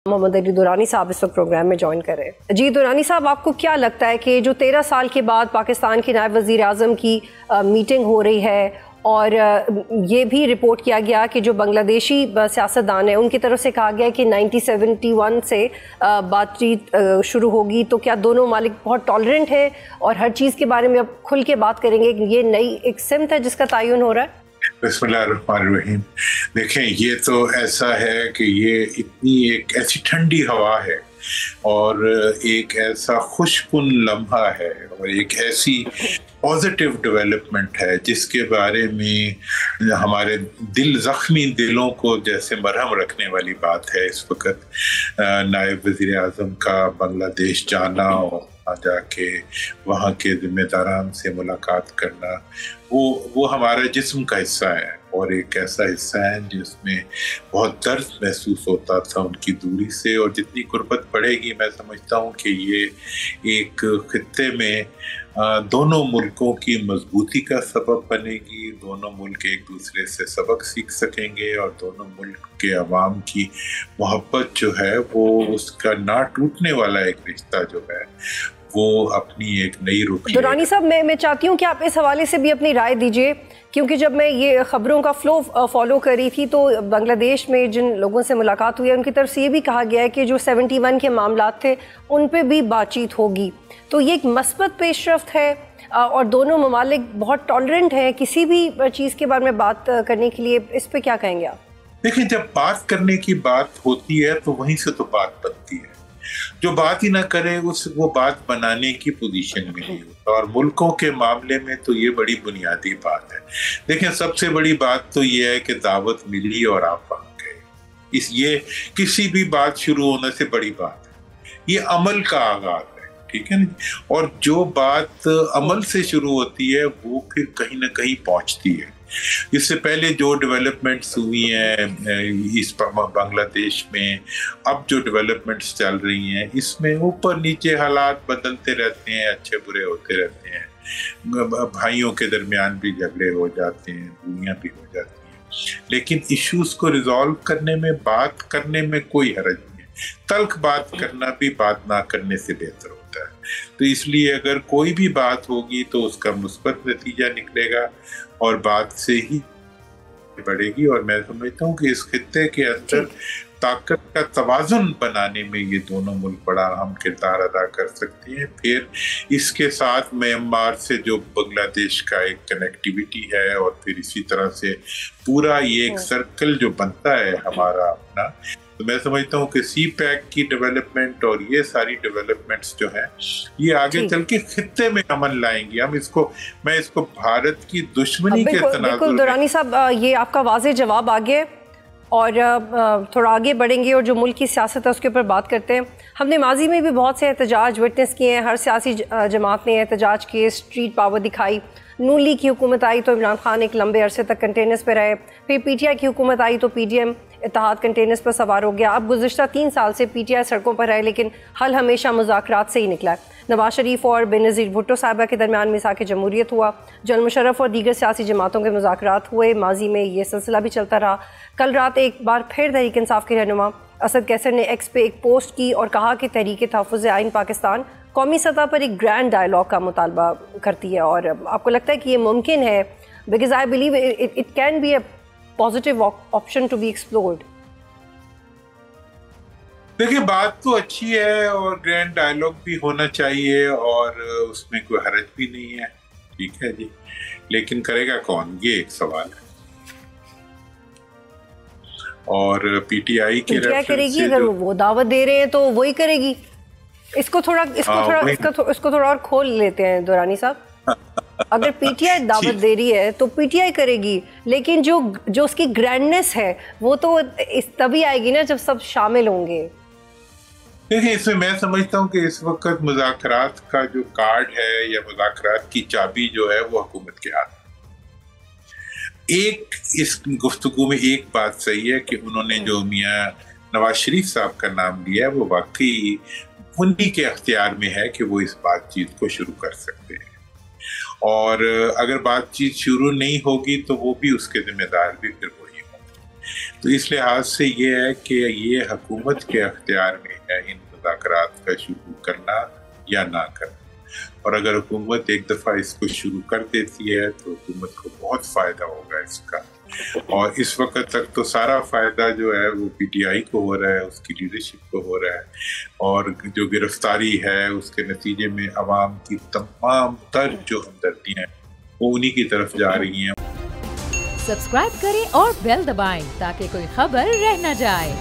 محمد علی دورانی صاحب اس وقت پروگرام میں جوائن کر رہے ہیں۔ جی دورانی صاحب، آپ کو کیا لگتا ہے کہ جو 13 سال کے بعد پاکستان کے نائب وزیر اعظم کی میٹنگ ہو رہی ہے اور یہ بھی رپورٹ کیا گیا کہ جو بنگلہ دیشی سیاستدان ہیں ان کی طرف سے کہا گیا کہ 1971 سے بات چیت شروع ہوگی، تو کیا دونوں ممالک بہت ٹالرنٹ ہے اور ہر چیز کے بارے میں اب کھل کے بات کریں گے کہ یہ نئی ایک سمت ہے جس کا تعین ہو رہا ہے؟ بسم اللہ الرحمن الرحیم۔ دیکھیں، یہ تو ایسا ہے کہ یہ اتنی ایک ایسی ٹھنڈی ہوا ہے اور ایک ایسا خوش کن لمحہ ہے اور ایک ایسی پازیٹیو ڈیولپمنٹ ہے جس کے بارے میں ہمارے زخمی دلوں کو جیسے مرہم رکھنے والی بات ہے اس وقت نائب وزیر اعظم کا بنگلہ دیش جانا اور وہاں جا کے وہاں کے ذمہ داران سے ملاقات کرنا، وہ ہمارے جسم کا حصہ ہے اور ایک ایسا حصہ ہے جس میں بہت درد محسوس ہوتا تھا ان کی دوری سے، اور جتنی قربت بڑھے گی میں سمجھتا ہوں کہ یہ ایک خطے میں دونوں ملکوں کی مضبوطی کا سبب بنے گی، دونوں ملک ایک دوسرے سے سبق سیکھ سکیں گے اور دونوں ملک کے عوام کی محبت جو ہے وہ اس کا نہ ٹوٹنے والا ایک رشتہ جو ہے وہ اپنی ایک نئی رخ لے گا۔ دورانی صاحب، میں چاہتی ہوں کہ آپ اس حوالے سے بھی اپنی رائے دیجیے، کیونکہ جب میں یہ خبروں کا فلو فالو کر رہی تھی تو بنگلہ دیش میں جن لوگوں سے ملاقات ہوئی ہے ان کی طرف سے یہ بھی کہا گیا ہے کہ جو 71 کے معاملات تھے ان پہ بھی بات چیت ہوگی، تو یہ ایک مثبت پیش رفت ہے اور دونوں ممالک بہت ٹالرنٹ ہیں کسی بھی چیز کے بارے میں بات کرنے کے لیے۔ اس پہ کیا کہیں گے آپ؟ دیکھیں، جب بات کرنے کی بات ہوتی ہے تو وہیں سے تو بات بنتی ہے، جو بات ہی نہ کرے وہ بات بنانے کی پوزیشن میں نہیں ہوتا، اور ملکوں کے معاملے میں تو یہ بڑی بنیادی بات ہے۔ دیکھیں، سب سے بڑی بات تو یہ ہے کہ دعوت ملی اور آپ وہاں گئے، یہ کسی بھی بات شروع ہونے سے بڑی بات ہے، یہ عمل کا آغاز ہے، ٹھیک ہے نا؟ اور جو بات عمل سے شروع ہوتی ہے وہ پھر کہیں نہ کہیں پہنچتی ہے۔ اس سے پہلے جو ڈیولپمنٹس ہوئی ہیں اس بنگلہ دیش میں، اب جو ڈیولپمنٹس چل رہی ہیں اس میں اوپر نیچے حالات بدلتے رہتے ہیں، اچھے برے ہوتے رہتے ہیں، بھائیوں کے درمیان بھی جھگڑے ہو جاتے ہیں، دوریاں بھی ہو جاتی ہیں، لیکن ایشوز کو ریزالو کرنے میں، بات کرنے میں کوئی حرج نہیں ہے۔ تلخ بات کرنا بھی بات نہ کرنے سے بہتر ہوتا ہے، تو اس لیے اگر کوئی بھی بات ہوگی تو اس کا مثبت نتیجہ نکلے گا اور بات سے ہی بڑھے گی، اور میں سمجھتا ہوں کہ اس خطے کے اندر طاقت کا توازن بنانے میں یہ دونوں ملک بڑا اہم کردار ادا کر سکتے ہیں۔ پھر اس کے ساتھ میانمار سے جو بنگلہ دیش کا ایک کنیکٹیویٹی ہے اور پھر اسی طرح سے پورا یہ ایک سرکل جو بنتا ہے ہمارا اپنا، تو میں سمجھتا ہوں کہ سی پیک کی ڈیولپمنٹ اور یہ ساری ڈیولپمنٹس جو ہیں یہ آگے چل کے خطے میں امن لائیں گی۔ میں اس کو بھارت کی دشمنی کے تناظر میں، بالکل دورانی صاحب، یہ آپ کا واضح جواب آگے، اور تھوڑا آگے بڑھیں گے اور جو ملک کی سیاست ہے اس کے اوپر بات کرتے ہیں۔ ہم نے ماضی میں بھی بہت سے احتجاج وٹنس کیے ہیں، ہر سیاسی جماعت نے احتجاج کیے، اسٹریٹ پاور دکھائی۔ نون لیگ کی حکومت آئی تو عمران خان ایک لمبے عرصے تک کنٹینرز پہ رہے، پھر پی ٹی آئی کی حکومت آئی تو پی ڈی ایم اتحاد کنٹینرز پر سوار ہو گیا۔ اب گزشتہ 3 سال سے پی ٹی آئی سڑکوں پر رہے، لیکن حل ہمیشہ مذاکرات سے ہی نکلا ہے۔ نواز شریف اور بینظیر بھٹو صاحبہ کے درمیان میثاق جمہوریت ہوا، جنرل مشرف اور دیگر سیاسی جماعتوں کے مذاکرات ہوئے، ماضی میں یہ سلسلہ بھی چلتا رہا۔ کل رات ایک بار پھر تحریک انصاف کے رہنما اسد کیسر نے ایکس پہ ایک پوسٹ کی اور کہا کہ تحریک تحفظ آئین پاکستان قومی سطح پر ایک گرینڈ ڈائلاگ کا مطالبہ کرتی ہے، اور آپ کو لگتا ہے کہ یہ ممکن ہے؟ Because I believe it can be a positive option to be explored. دیکھیں، بات تو اچھی ہے اور گرینڈ ڈائلاگ بھی ہونا چاہیے اور اس میں کوئی حرج بھی نہیں ہے، ٹھیک ہے جی، لیکن کرے گا کون، یہ ایک سوال ہے۔ اور پی ٹی آئی کی کیا کرے گی؟ اگر وہ دعوت دے رہے ہیں تو وہی کرے گی۔ اس کو تھوڑا اور کھول لیتے ہیں دورانی صاحب۔ اگر پی ٹی آئی دعوت دے رہی ہے تو پی ٹی آئی کرے گی، لیکن جو اس کی گرینڈنس ہے وہ تو تبھی آئے گی نا جب سب شامل ہوں گے۔ دیکھیں، اس میں میں سمجھتا ہوں کہ اس وقت مذاکرات کا جو کارڈ ہے یا مذاکرات کی چابی جو ہے وہ حکومت کے ہاتھ۔ ایک اس گفتگو میں ایک بات صحیح ہے کہ انہوں نے جو میاں نواز شریف صاحب کا نام لیا ہے وہ واقعی انہی کے اختیار میں ہے کہ وہ اس بات چیت کو شروع کر سکتے ہیں، اور اگر بات چیت شروع نہیں ہوگی تو وہ بھی اس کے ذمہ دار بھی پھر وہی ہوں گے۔ تو اس لحاظ سے یہ ہے کہ یہ حکومت کے اختیار میں ہے ان مذاکرات کا شروع کرنا یا نہ کرنا، اور اگر حکومت ایک دفعہ اس کو شروع کر دیتی ہے تو حکومت کو بہت فائدہ ہوگا اس کا، اور اس وقت تک تو سارا فائدہ جو ہے وہ پی ٹی آئی کو ہو رہا ہے، اس کی لیڈرشپ کو ہو رہا ہے، اور جو گرفتاری ہے اس کے نتیجے میں عوام کی تمام تر جو ہمدردیاں ہیں وہ انہی کی طرف جا رہی ہیں۔ سبسکرائب کریں اور بیل دبائیں تاکہ کوئی خبر رہ نہ جائے۔